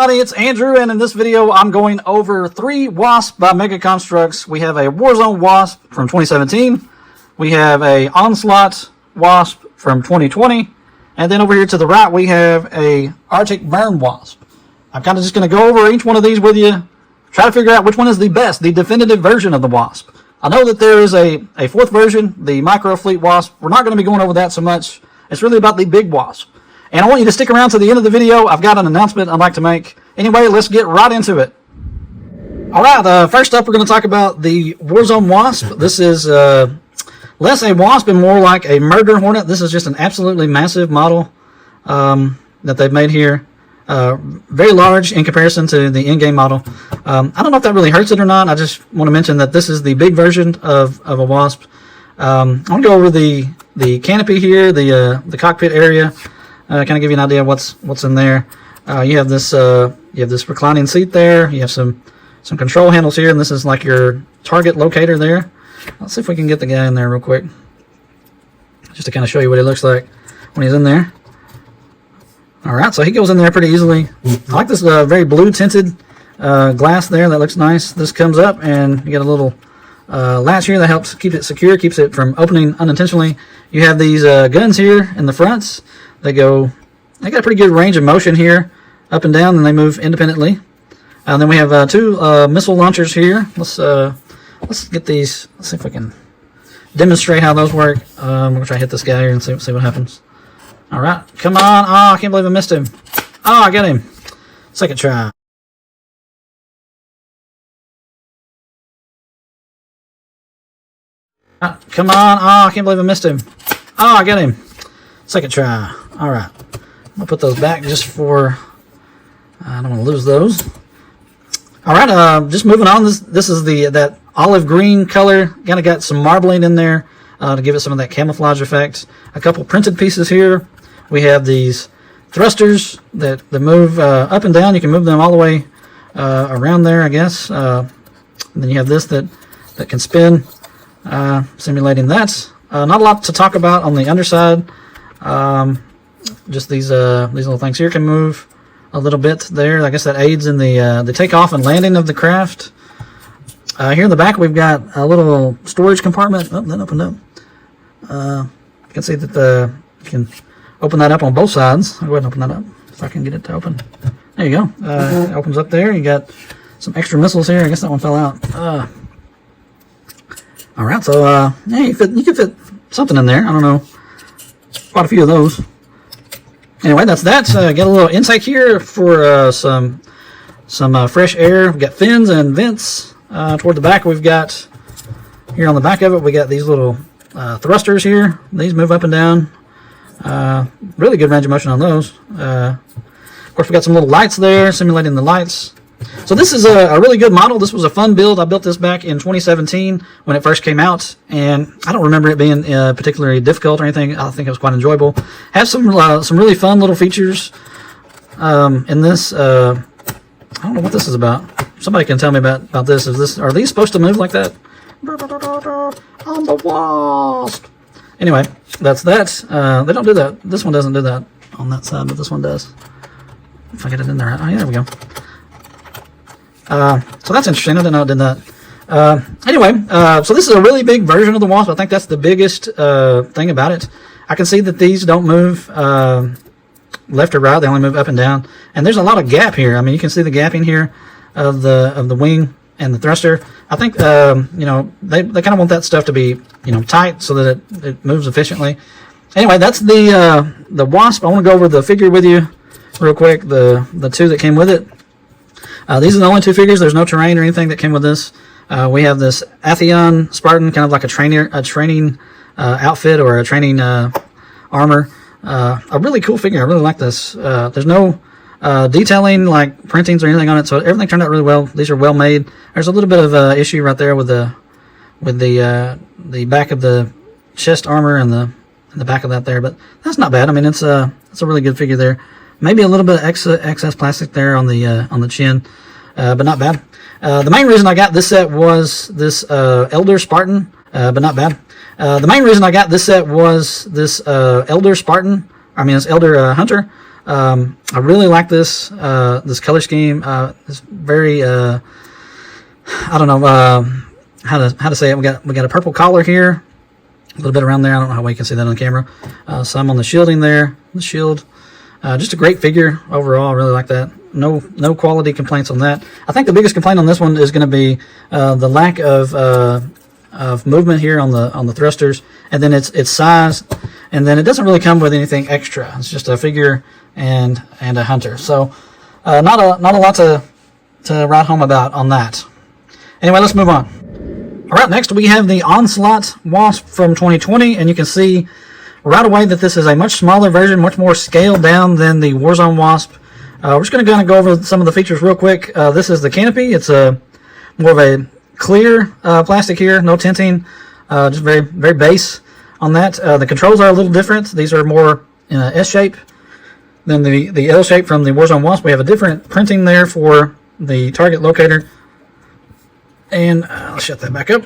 It's Andrew, and in this video I'm going over 3 Wasps by Mega Construx. We have a Warzone Wasp from 2017, we have a Onslaught Wasp from 2020, and then over here to the right we have a Arctic Burn Wasp. I'm kind of just going to go over each one of these with you, try to figure out which one is the best, the definitive version of the Wasp. I know that there is a fourth version, the Micro Fleet Wasp. We're not going to be going over that so much. It's really about the big Wasp. And I want you to stick around to the end of the video. I've got an announcement I'd like to make. Anyway, let's get right into it. Alright, first up we're going to talk about the Warzone Wasp. This is less a wasp and more like a murder hornet. This is just an absolutely massive model that they've made here. Very large in comparison to the in-game model. I don't know if that really hurts it or not. I just want to mention that this is the big version of a Wasp. I'm going to go over the canopy here, the cockpit area. Kind of give you an idea of what's in there. You have this reclining seat there. You have some control handles here, and this is like your target locator there. Let's see if we can get the guy in there real quick, just to kind of show you what he looks like when he's in there. All right, so he goes in there pretty easily. I like this very blue tinted glass there. That looks nice. This comes up, and you get a little latch here that helps keep it secure, keeps it from opening unintentionally. You have these guns here in the fronts. They got a pretty good range of motion here, up and down, and they move independently. And then we have 2 missile launchers here. Let's get these. Let's see if we can demonstrate how those work. We're gonna try to hit this guy here and see what happens. All right, come on! Oh, I can't believe I missed him. Oh, I got him. Second try. Come on! Oh, I can't believe I missed him. Oh, I got him. Second try. All right, I'm gonna put those back just for. I don't want to lose those. All right, just moving on. This is that olive green color. Kind of got some marbling in there to give it some of that camouflage effect. A couple printed pieces here. We have these thrusters that move up and down. You can move them all the way around there, I guess. And then you have this that can spin, simulating that. Not a lot to talk about on the underside. Just these little things here can move a little bit there. I guess that aids in the takeoff and landing of the craft. Here in the back we've got a little storage compartment. Oh, that opened up. You can see that you can open that up on both sides. I'll go ahead and open that up if I can get it to open. There you go. It opens up there. You got some extra missiles here. I guess that one fell out. All right, so yeah, you can fit something in there. I don't know. Quite a few of those. Anyway, that's that. Got a little intake here for some fresh air. We've got fins and vents. Toward the back, we've got here on the back of it, we got these little thrusters here. These move up and down. Really good range of motion on those. Of course, we got some little lights there, simulating the lights. So this is a really good model. This was a fun build. I built this back in 2017 when it first came out, and I don't remember it being particularly difficult or anything. I think it was quite enjoyable. Have some really fun little features in this. I don't know what this is about. Somebody can tell me about this. Are these supposed to move like that? I'm the Wasp. Anyway, that's that. They don't do that. This one doesn't do that on that side, but this one does. If I get it in there. Oh, yeah, there we go. So that's interesting. I didn't know it did that. Anyway, so this is a really big version of the Wasp. I think that's the biggest thing about it. I can see that these don't move left or right. They only move up and down. And there's a lot of gap here. I mean, you can see the gapping here of the wing and the thruster. I think you know, they kind of want that stuff to be, you know, tight so that it moves efficiently. Anyway, that's the Wasp. I want to go over the figure with you real quick. The 2 that came with it. These are the only 2 figures. There's no terrain or anything that came with this. We have this Atheon Spartan, kind of like a training outfit or a training armor. A really cool figure. I really like this. There's no detailing like printings or anything on it, so everything turned out really well. These are well made. There's a little bit of issue right there with the back of the chest armor and the back of that there, but that's not bad. I mean, it's a really good figure there. Maybe a little bit of excess plastic there on the chin, but not bad. The main reason I got this set was this Elder Spartan, but not bad. The main reason I got this set was this Elder Spartan. I mean, it's Elder Hunter. I really like this this color scheme. It's very I don't know how to say it. We got a purple collar here, a little bit around there. I don't know how well you can see that on the camera. Some on the shielding there, the shield. Just a great figure overall. I really like that. No quality complaints on that. I think the biggest complaint on this one is going to be the lack of movement here on the thrusters, and then its size, and then it doesn't really come with anything extra. It's just a figure and a hunter. So not a lot to write home about on that. Anyway, let's move on. All right, next we have the Onslaught Wasp from 2020, and you can see right away that this is a much smaller version, much more scaled down than the Warzone Wasp. We're just going to kind of go over some of the features real quick. This is the canopy. It's more of a clear plastic here, no tinting, just very base on that. The controls are a little different. These are more in a S shape than the L shape from the Warzone Wasp. We have a different printing there for the target locator. And I'll shut that back up.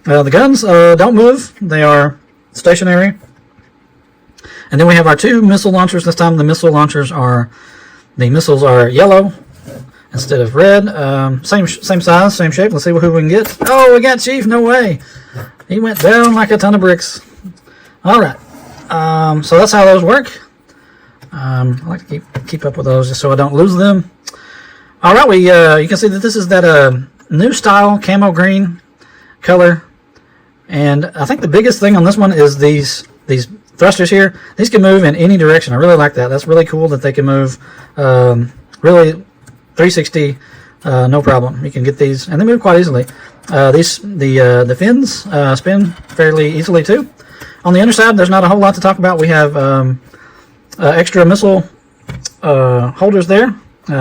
The guns don't move. They are stationary. And then we have our two missile launchers. This time the missiles are yellow instead of red. Same size, same shape. Let's see who we can get. Oh, we got Chief. No way. He went down like a ton of bricks. All right. So that's how those work. I like to keep up with those just so I don't lose them. All right. You can see that this is that new style camo green color, and I think the biggest thing on this one is these thrusters here. These can move in any direction. I really like that. That's really cool that they can move really 360 no problem. You can get these, and they move quite easily. The fins spin fairly easily too. On the underside, there's not a whole lot to talk about. We have extra missile holders there,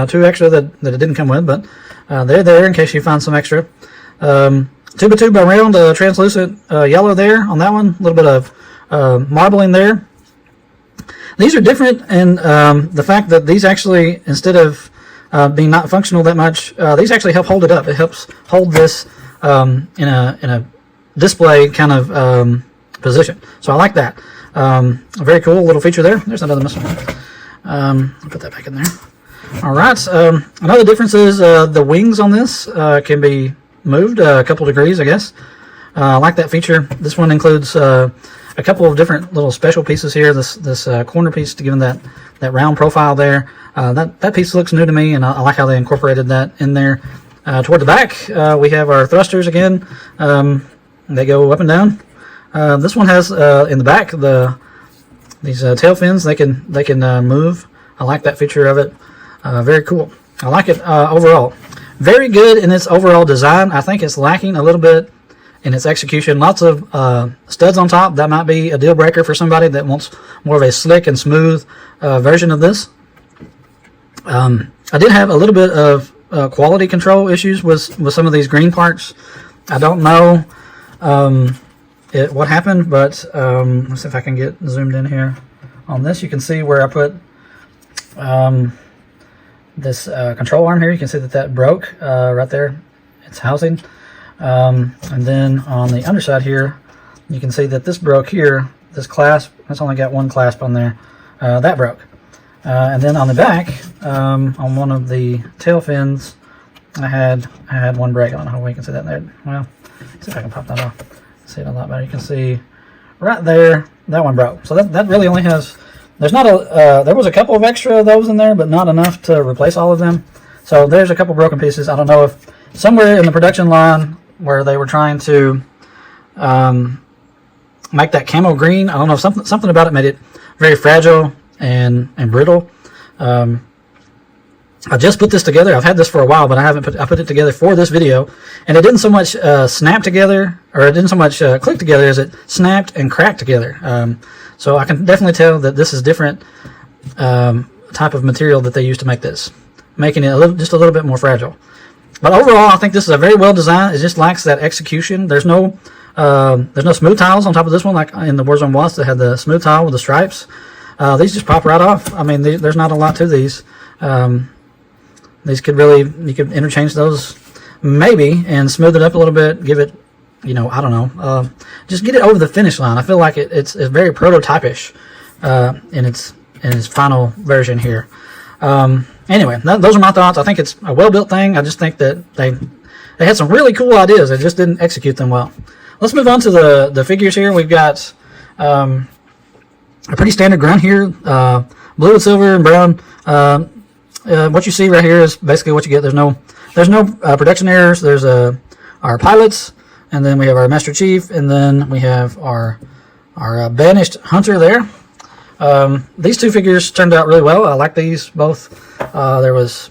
two extra that it didn't come with, but they're there in case you find some extra. 2x2 by round, translucent yellow there on that one. A little bit of marbling there. These are different in the fact that these actually, instead of being not functional that much, these actually help hold it up. It helps hold this in a display kind of position. So I like that. A very cool little feature there. There's another missile. I'll put that back in there. All right. Another difference is the wings on this can be moved a couple degrees, I guess. I like that feature. This one includes a couple of different little special pieces here. This corner piece to give them that round profile there. That piece looks new to me, and I like how they incorporated that in there. Toward the back, we have our thrusters again. They go up and down. This one has in the back these tail fins. They can move. I like that feature of it. Very cool. I like it overall. Very good in its overall design. I think it's lacking a little bit in its execution. Lots of studs on top. That might be a deal breaker for somebody that wants more of a slick and smooth version of this. I did have a little bit of quality control issues with some of these green parts. I don't know what happened, but let's see if I can get zoomed in here on this. You can see where I put this control arm here. You can see that broke right there. It's housing. And then on the underside here, you can see that this broke here. This clasp, it's only got one clasp on there. That broke. And then on the back, on one of the tail fins, I had one break. I don't know how well you can see that there. Well, let's see if I can pop that off. See it a lot better. You can see right there, that one broke. So that really only has, there's not a, there was a couple of extra of those in there, but not enough to replace all of them. So there's a couple broken pieces. I don't know if somewhere in the production line where they were trying to make that camo green, I don't know, something about it made it very fragile and brittle. I just put this together. I've had this for a while, but I put it together for this video, and it didn't so much snap together, or it didn't so much click together as it snapped and cracked together. So I can definitely tell that this is different type of material that they used to make this, making it just a little bit more fragile. But overall, I think this is a very well designed. It just lacks that execution. There's no smooth tiles on top of this one, like in the Warzone Wasp that had the smooth tile with the stripes. These just pop right off. I mean, there's not a lot to these. These could really, you could interchange those maybe and smooth it up a little bit, give it, I don't just get it over the finish line. I feel like it's very prototypish in in his final version here. Anyway, those are my thoughts. I think it's a well-built thing. I just think that they had some really cool ideas. They just didn't execute them well. Let's move on to the figures here. We've got a pretty standard grunt here, blue and silver and brown. What you see right here is basically what you get. There's no production errors. There's our pilots, and then we have our Master Chief, and then we have our banished hunter there. These two figures turned out really well. I like these both. There was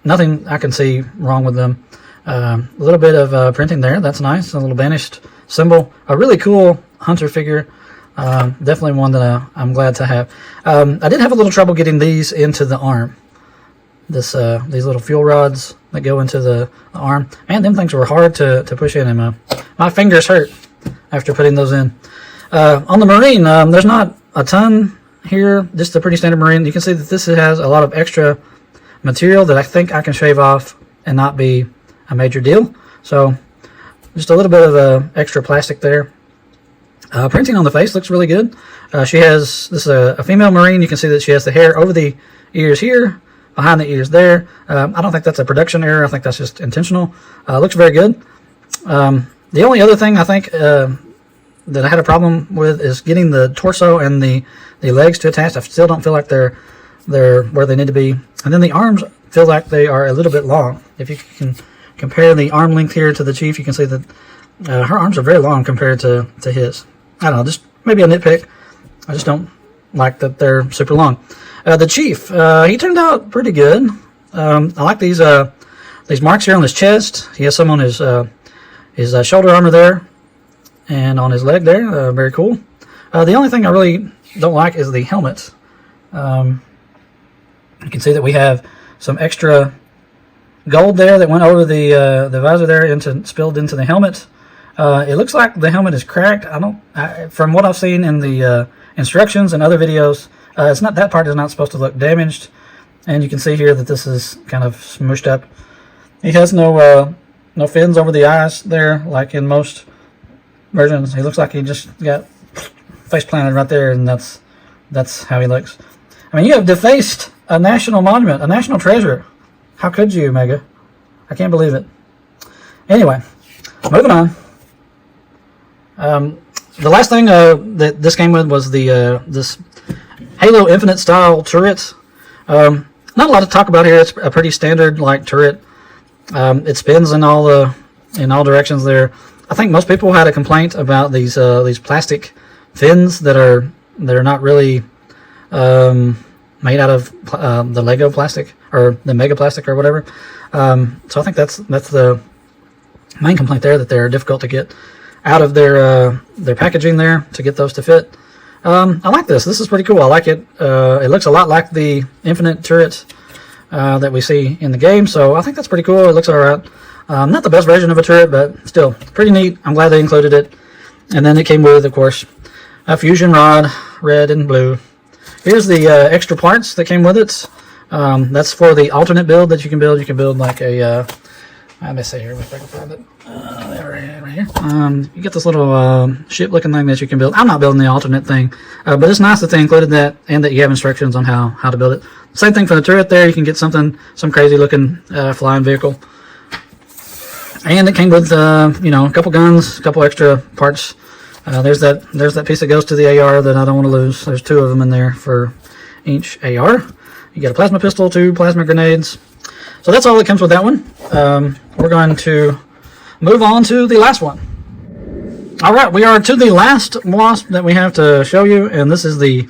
nothing I can see wrong with them. A little bit of printing there. That's nice. A little banished symbol. A really cool hunter figure. Definitely one that I'm glad to have. I did have a little trouble getting these into the arm. These little fuel rods that go into the arm. Man, them things were hard to push in, and my fingers hurt after putting those in. On the Marine, there's not a ton here, just a pretty standard Marine. You can see that this has a lot of extra material that I think I can shave off and not be a major deal. So just a little bit of extra plastic there. Printing on the face looks really good. This is a female Marine. You can see that she has the hair over the ears here, behind the ears there. I don't think that's a production error. I think that's just intentional. Looks very good. The only other thing I think that I had a problem with is getting the torso and the legs to attach. I still don't feel like they're where they need to be. And then the arms feel like they are a little bit long. If you can compare the arm length here to the Chief, you can see that her arms are very long compared to his. I don't know, just maybe a nitpick. I just don't like that they're super long. The Chief, he turned out pretty good. I like these marks here on his chest. He has some on his shoulder armor there, and on his leg there. Very cool. The only thing I really don't like is the helmet. You can see that we have some extra gold there that went over the visor there spilled into the helmet. It looks like the helmet is cracked. From what I've seen in the instructions and other videos, that part is not supposed to look damaged. And you can see here that this is kind of smooshed up. He has no fins over the eyes there, like in most versions. He looks like he just got face planted right there, and that's how he looks. I mean, you have defaced a national monument, a national treasure. How could you, Mega? I can't believe it. Anyway, moving on. The last thing that this came with was this Halo Infinite style turret. Not a lot to talk about here. It's a pretty standard like turret. It spins in all directions there. I think most people had a complaint about these plastic fins that are not really made out of the Lego plastic or the Mega plastic or whatever. So I think that's the main complaint there, that they're difficult to get out of their packaging there to get those to fit. I like this. This is pretty cool. I like it. It looks a lot like the Infinite turret that we see in the game, so I think that's pretty cool. It looks alright. Not the best version of a turret, but still pretty neat. I'm glad they included it. And then it came with, of course, a fusion rod, red and blue. Here's the extra parts that came with it. That's for the alternate build that you can build. You can build like a, let me see here if I can find it. Right here. You get this little ship-looking thing that you can build. I'm not building the alternate thing, but it's nice that they included that and that you have instructions on how to build it. Same thing for the turret there. You can get some crazy-looking flying vehicle. And it came with, a couple guns, a couple extra parts. There's that piece that goes to the AR that I don't want to lose. There's 2 of them in there for each AR. You got a plasma pistol, 2 plasma grenades. So that's all that comes with that one. We're going to move on to the last one. All right, we are to the last Wasp that we have to show you, and this is the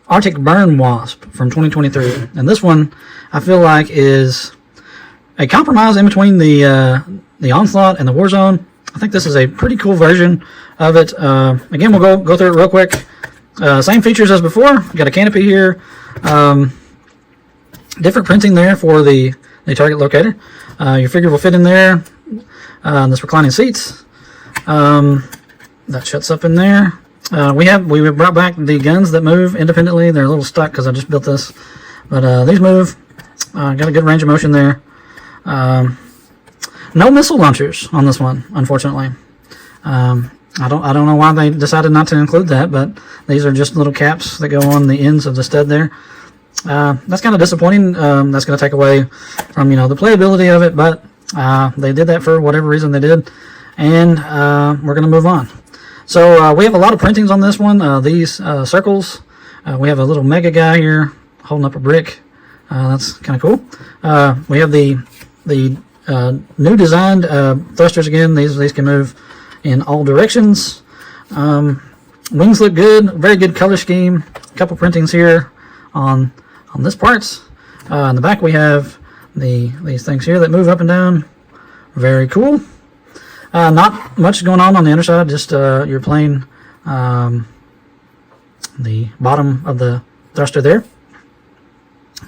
Arctic Burn Wasp from 2023. And this one, I feel like, is a compromise in between the Onslaught and the Warzone. I think this is a pretty cool version of it. Again, we'll go through it real quick. Same features as before. We've got a canopy here. Different printing there for the target locator. Your figure will fit in there. This reclining seats. That shuts up in there. We brought back the guns that move independently. They're a little stuck because I just built this. But these move. Got a good range of motion there. No missile launchers on this one, unfortunately. I don't know why they decided not to include that, but these are just little caps that go on the ends of the stud there. That's kind of disappointing. That's going to take away from, you know, the playability of it, but they did that for whatever reason they did, and we're going to move on. So we have a lot of printings on this one. These circles, we have a little mega guy here holding up a brick. That's kind of cool. We have the new designed thrusters again. These can move in all directions. Wings look good. Very good color scheme. A couple printings here on this parts. In the back we have these things here that move up and down. Very cool. Not much going on the underside. Just your plain the bottom of the thruster there.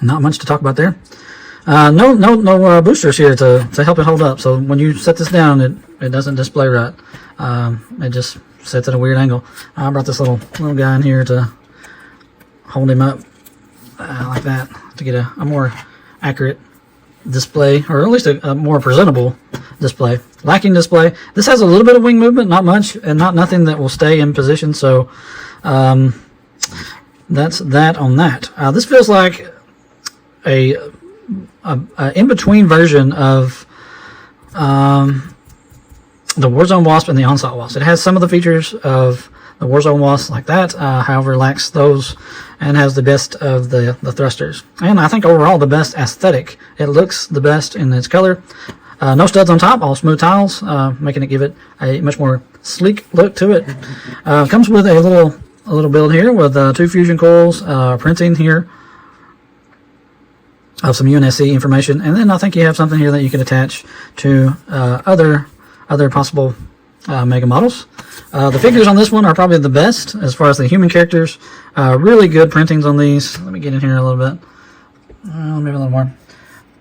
Not much to talk about there. No boosters here to help it hold up. So when you set this down, it doesn't display right. It just sits at a weird angle. I brought this little guy in here to hold him up like that to get a more accurate display, or at least a more presentable display. Lacking display. This has a little bit of wing movement, not much, and nothing that will stay in position. So that's that on that. This feels like a in-between version of the Warzone Wasp and the Onslaught Wasp. It has some of the features of the Warzone Wasp like that, however lacks those, and has the best of the thrusters. And I think overall the best aesthetic. It looks the best in its color. No studs on top, all smooth tiles, making it give it a much more sleek look to it. Comes with a little build here with 2 fusion coils, printing here of some UNSC information, and then I think you have something here that you can attach to other possible Mega models. The figures on this one are probably the best as far as the human characters. Really good printings on these. Let me get in here a little bit. Maybe a little more.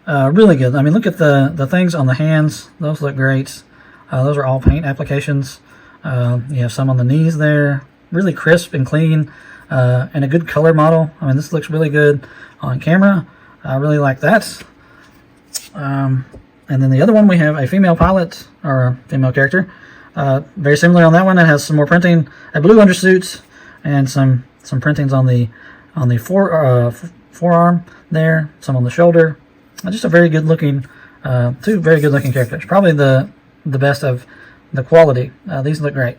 Really good. I mean, look at the things on the hands. Those look great. Those are all paint applications. You have some on the knees there. Really crisp and clean, and a good color model. I mean, this looks really good on camera. I really like that. And then the other one, we have a female pilot, or a female character. Very similar on that one. It has some more printing, a blue undersuit, and some printings on the forearm there, some on the shoulder. Just a very good looking, 2 very good looking characters. Probably the best of the quality. These look great.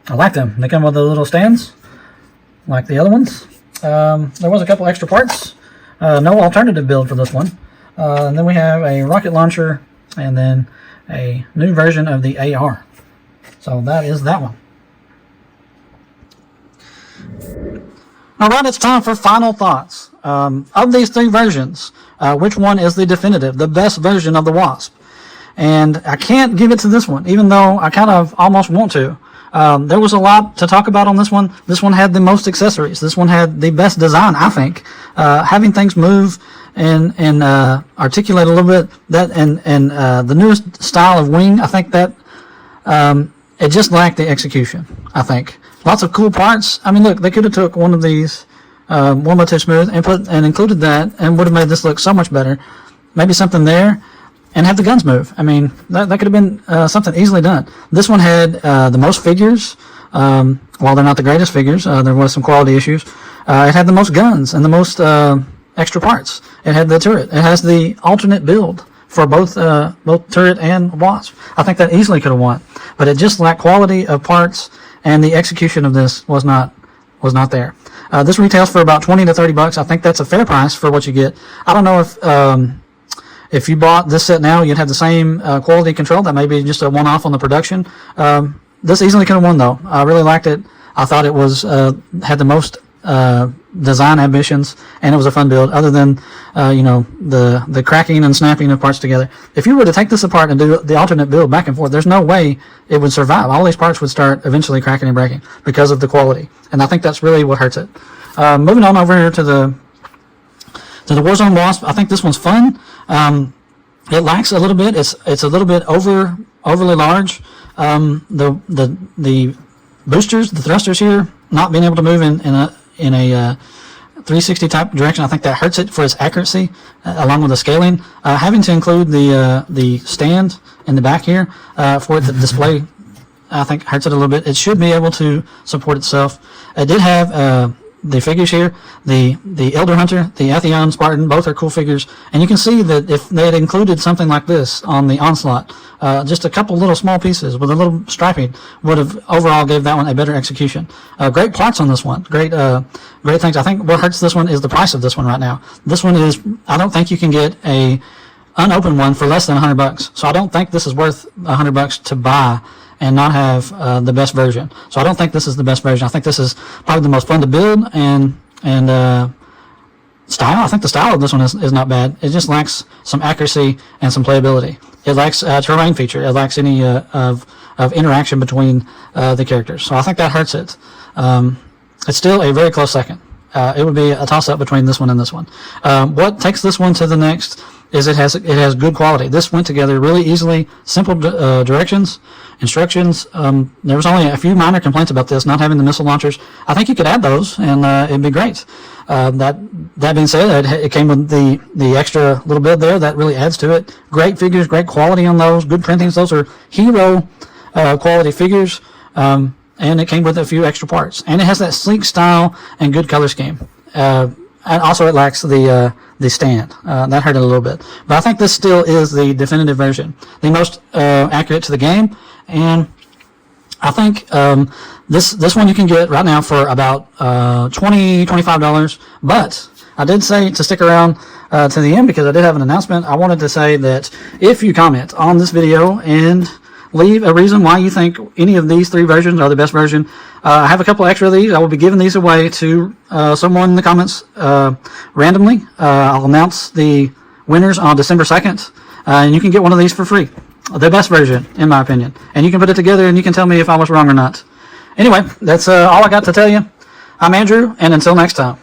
I like them. They come with the little stands, like the other ones. There was a couple extra parts. No alternative build for this one. And then we have a rocket launcher, and then a new version of the AR. So that is that one. Alright, it's time for final thoughts. Of these 3 versions, which one is the definitive, the best version of the Wasp? And I can't give it to this one, even though I kind of almost want to. There was a lot to talk about on this one. This one had the most accessories. This one had the best design, I think. Having things move and articulate a little bit, that and the newest style of wing, I think that it just lacked the execution, I think. Lots of cool parts. I mean, look, they could have took one of these 1x2 smooth and included that, and would have made this look so much better. Maybe something there, and have the guns move. I mean, that could have been something easily done. This one had the most figures. While they're not the greatest figures, there was some quality issues. It had the most guns and the most extra parts. It had the turret. It has the alternate build for both turret and Wasp. I think that easily could have won, but it just lacked quality of parts, and the execution of this was not there. This retails for about $20 to $30. I think that's a fair price for what you get. I don't know if you bought this set now, you'd have the same quality control. That may be just a one-off on the production. This easily could have won, though. I really liked it. I thought it was had the most design ambitions, and it was a fun build. Other than the cracking and snapping of parts together. If you were to take this apart and do the alternate build back and forth, there's no way it would survive. All these parts would start eventually cracking and breaking because of the quality, and I think that's really what hurts it. Moving on over here to the Warzone Wasp, I think this one's fun. It lacks a little bit. It's a little bit overly large. The boosters, the thrusters here, not being able to move in a 360 type direction, I think that hurts it for its accuracy, along with the scaling. Having to include the stand in the back here for it to display I think hurts it a little bit. It should be able to support itself. It did have the figures here, the Elder Hunter, the Atheon Spartan, both are cool figures. And you can see that if they had included something like this on the Onslaught, just a couple little small pieces with a little striping would have overall gave that one a better execution. Great parts on this one. Great things. I think what hurts this one is the price of this one right now. This one is, I don't think you can get a unopened one for less than $100. So I don't think this is worth $100 to buy and not have the best version. So I don't think this is the best version. I think this is probably the most fun to build and style. I think the style of this one is not bad. It just lacks some accuracy and some playability. It lacks a terrain feature. It lacks any of interaction between the characters. So I think that hurts it. It's still a very close second. It would be a toss-up between this one and this one. What takes this one to the next is it has good quality. This went together really easily. Simple directions, instructions. There was only a few minor complaints about this, not having the missile launchers. I think you could add those, and it'd be great. That being said, it came with the extra little bit there that really adds to it. Great figures, great quality on those, good printings. Those are hero quality figures. And it came with a few extra parts. And it has that sleek style and good color scheme. And also it lacks the stand. That hurt it a little bit. But I think this still is the definitive version. The most accurate to the game. And I think this one you can get right now for about $20, $25. But I did say to stick around to the end because I did have an announcement. I wanted to say that if you comment on this video and leave a reason why you think any of these three versions are the best version. I have a couple extra of these. I will be giving these away to someone in the comments randomly. I'll announce the winners on December 2nd, and you can get one of these for free. The best version, in my opinion. And you can put it together, and you can tell me if I was wrong or not. Anyway, that's all I got to tell you. I'm Andrew, and until next time.